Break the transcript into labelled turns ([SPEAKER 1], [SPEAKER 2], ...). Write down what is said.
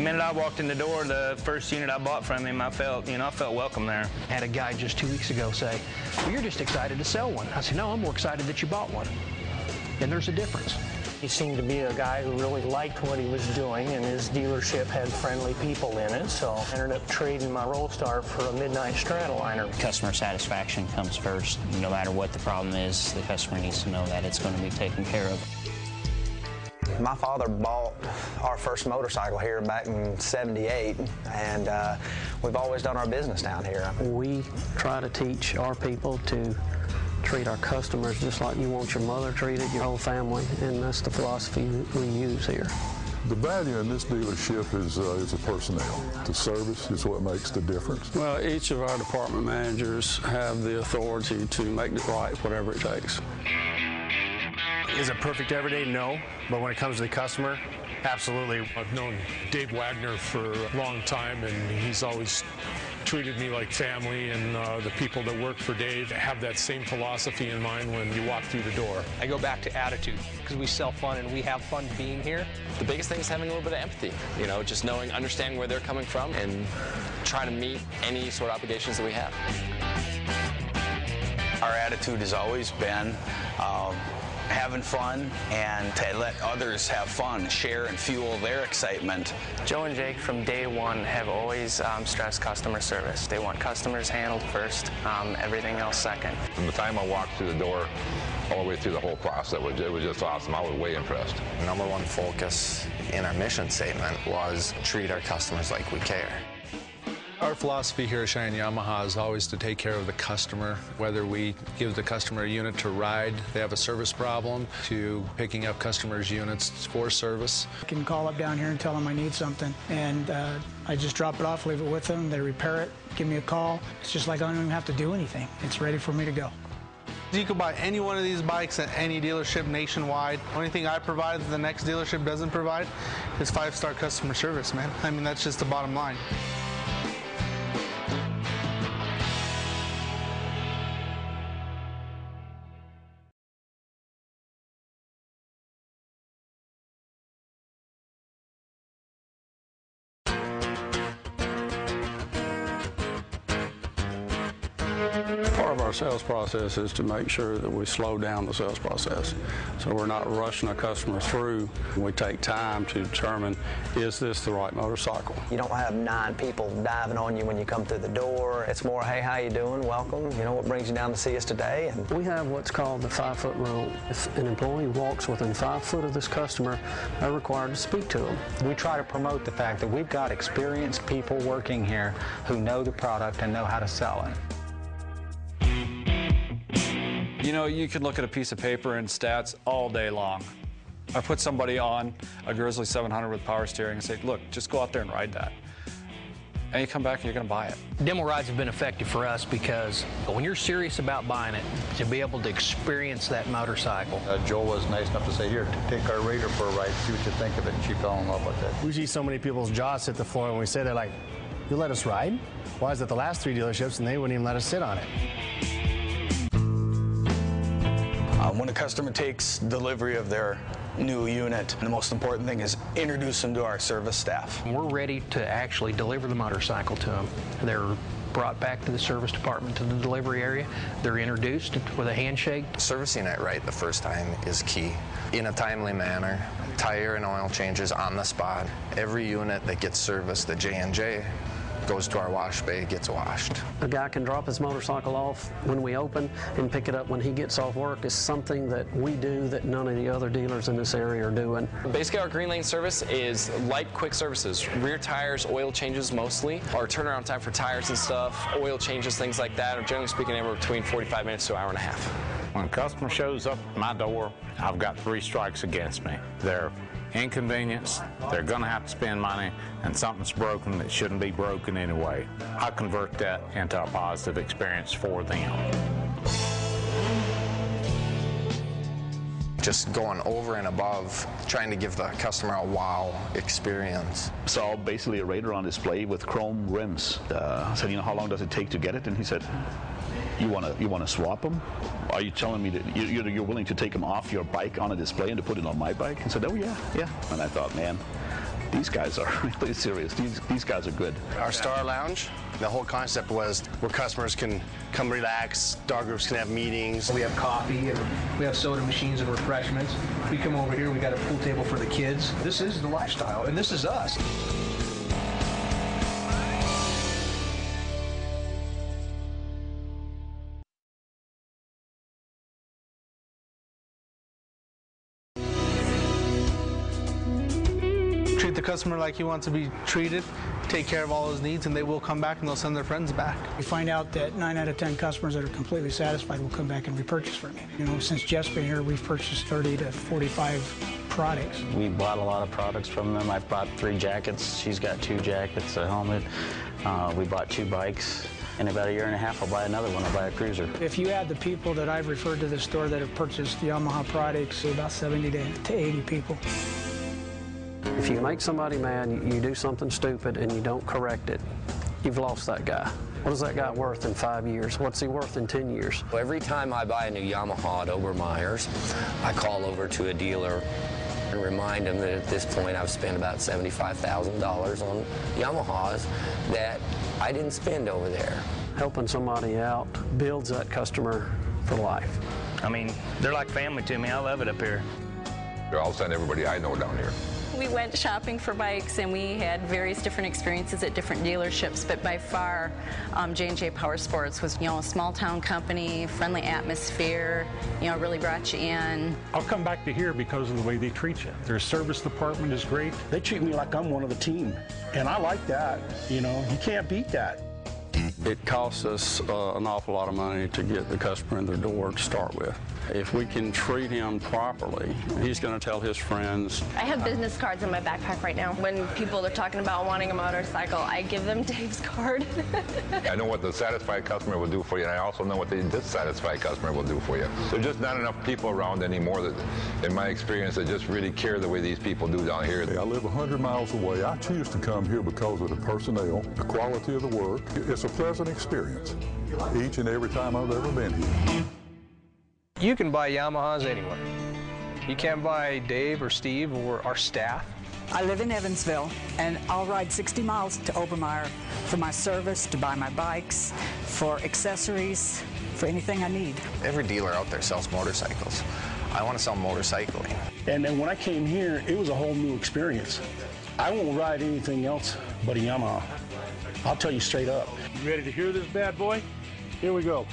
[SPEAKER 1] minute I walked in the door, the first unit I bought from him, I felt welcome there.
[SPEAKER 2] I had a guy just 2 weeks ago say, well, you're just excited to sell one. I said, no, I'm more excited that you bought one. And there's a difference. He seemed to be a guy who really liked what he was doing, and his dealership had friendly people in it, so I ended up trading my Rollstar for a Midnight Stratoliner.
[SPEAKER 3] Customer satisfaction comes first. No matter what the problem is, the customer needs to know that it's going to be taken care of.
[SPEAKER 4] My father bought our first motorcycle here back in '78, and we've always done our business down here. We try to teach our people to treat our customers just like you want your mother treated, your whole family, and that's the philosophy we use here.
[SPEAKER 5] The value in this dealership is the personnel. The service is what makes the difference.
[SPEAKER 6] Well, each of our department managers have the authority to make it right, whatever it takes.
[SPEAKER 7] Is it perfect every day? No. But when it comes to the customer, absolutely.
[SPEAKER 8] I've known Dave Wagner for a long time, and he's always treated me like family, and the people that work for Dave have that same philosophy in mind when you walk through the door.
[SPEAKER 9] I go back to attitude, because we sell fun and we have fun being here.
[SPEAKER 10] The biggest thing is having a little bit of empathy, just understanding where they're coming from and trying to meet any sort of obligations that we have.
[SPEAKER 11] Our attitude has always been having fun and to let others have fun, share and fuel their excitement.
[SPEAKER 12] Joe and Jake from day one have always stressed customer service. They want customers handled first, everything else second.
[SPEAKER 13] From the time I walked through the door all the way through the whole process, it was just awesome. I was way impressed.
[SPEAKER 14] The number one focus in our mission statement was treat our customers like we care.
[SPEAKER 15] Our philosophy here at Shiny Yamaha is always to take care of the customer, whether we give the customer a unit to ride, they have a service problem, to picking up customers' units for service.
[SPEAKER 16] I can call up down here and tell them I need something, and I just drop it off, leave it with them, they repair it, give me a call. It's just like I don't even have to do anything. It's ready for me to go.
[SPEAKER 17] You can buy any one of these bikes at any dealership nationwide. Only thing I provide that the next dealership doesn't provide is 5-star customer service, man. I mean, that's just the bottom line.
[SPEAKER 6] Part of our sales process is to make sure that we slow down the sales process. So we're not rushing a customer through. We take time to determine, is this the right motorcycle?
[SPEAKER 4] You don't have 9 people diving on you when you come through the door. It's more, hey, how you doing? Welcome. What brings you down to see us today? And we have what's called the 5-foot rule. If an employee walks within 5 foot of this customer, they're required to speak to them.
[SPEAKER 18] We try to promote the fact that we've got experienced people working here who know the product and know how to sell it.
[SPEAKER 19] You could look at a piece of paper and stats all day long. I put somebody on a Grizzly 700 with power steering and say, look, just go out there and ride that. And you come back and you're going to buy it.
[SPEAKER 2] Demo rides have been effective for us because when you're serious about buying it, to be able to experience that motorcycle.
[SPEAKER 20] Joe was nice enough to say, here, take our Raider for a ride, see what you think of it, and she fell in love with it.
[SPEAKER 7] We see so many people's jaws hit the floor when we say, they're like, you let us ride? Why is it the last 3 dealerships and they wouldn't even let us sit on it?
[SPEAKER 11] When a customer takes delivery of their new unit, the most important thing is introduce them to our service staff.
[SPEAKER 2] We're ready to actually deliver the motorcycle to them. They're brought back to the service department to the delivery area. They're introduced with a handshake.
[SPEAKER 14] Servicing it right the first time is key. In a timely manner, tire and oil changes on the spot. Every unit that gets serviced, the J&J, goes to our wash bay, gets washed.
[SPEAKER 4] A guy can drop his motorcycle off when we open and pick it up when he gets off work is something that we do that none of the other dealers in this area are doing.
[SPEAKER 10] Basically, our Green Lane service is light, quick services. Rear tires, oil changes mostly. Our turnaround time for tires and stuff, oil changes, things like that, are generally speaking anywhere between 45 minutes to an hour and a half.
[SPEAKER 3] When a customer shows up at my door, I've got 3 strikes against me. They're inconvenience, they're going to have to spend money, and something's broken that shouldn't be broken anyway. I convert that into a positive experience for them.
[SPEAKER 14] Just going over and above, trying to give the customer a wow experience.
[SPEAKER 5] Saw basically a Raider on display with chrome rims. I said, how long does it take to get it? And he said, you want to swap them? Are you telling me that you're willing to take them off your bike on a display and to put it on my bike? And said, oh yeah. And I thought, man, these guys are really serious. These guys are good.
[SPEAKER 7] Our Star Lounge, the whole concept was where customers can come relax, dog groups can have meetings.
[SPEAKER 9] We have coffee, and we have soda machines and refreshments. We come over here, we got a pool table for the kids. This is the lifestyle, and this is us.
[SPEAKER 17] Treat the customer like he wants to be treated, take care of all his needs, and they will come back and they'll send their friends back.
[SPEAKER 16] We find out that 9 out of 10 customers that are completely satisfied will come back and repurchase from you. You know, since Jeff's been here, we've purchased 30 to 45 products.
[SPEAKER 21] We bought a lot of products from them. I've bought 3 jackets. She's got 2 jackets, a helmet. We bought 2 bikes. In about a year and a half, I'll buy another one. I'll buy a cruiser.
[SPEAKER 16] If you add the people that I've referred to the store that have purchased Yamaha products, about 70 to 80 people.
[SPEAKER 2] If you make somebody mad, you do something stupid and you don't correct it, you've lost that guy. What is that guy worth in 5 years? What's he worth in 10 years?
[SPEAKER 22] Every time I buy a new Yamaha at Obermeyer's, I call over to a dealer and remind them that at this point I've spent about $75,000 on Yamahas that I didn't spend over there.
[SPEAKER 2] Helping somebody out builds that customer for life.
[SPEAKER 1] I mean, they're like family to me. I love it up here.
[SPEAKER 13] I'll send everybody I know down here.
[SPEAKER 23] We went shopping for bikes and we had various different experiences at different dealerships, but by far J&J Power Sports was, a small town company, friendly atmosphere, really brought you in.
[SPEAKER 24] I'll come back to here because of the way they treat you. Their service department is great. They treat me like I'm one of the team, and I like that. You can't beat that.
[SPEAKER 6] It costs us an awful lot of money to get the customer in their door to start with. If we can treat him properly, he's going to tell his friends.
[SPEAKER 25] I have business cards in my backpack right now. When people are talking about wanting a motorcycle, I give them Dave's card.
[SPEAKER 13] I know what the satisfied customer will do for you, and I also know what the dissatisfied customer will do for you. There's just not enough people around anymore that, in my experience, that just really care the way these people do down here.
[SPEAKER 26] I live 100 miles away. I choose to come here because of the personnel, the quality of the work. It's a pleasant experience each and every time I've ever been here.
[SPEAKER 9] You can buy Yamahas anywhere. You can't buy Dave or Steve or our staff.
[SPEAKER 27] I live in Evansville, and I'll ride 60 miles to Obermeyer for my service, to buy my bikes, for accessories, for anything I need.
[SPEAKER 14] Every dealer out there sells motorcycles. I want to sell motorcycling.
[SPEAKER 24] And then when I came here, it was a whole new experience. I won't ride anything else but a Yamaha. I'll tell you straight up. You ready to hear this bad boy? Here we go.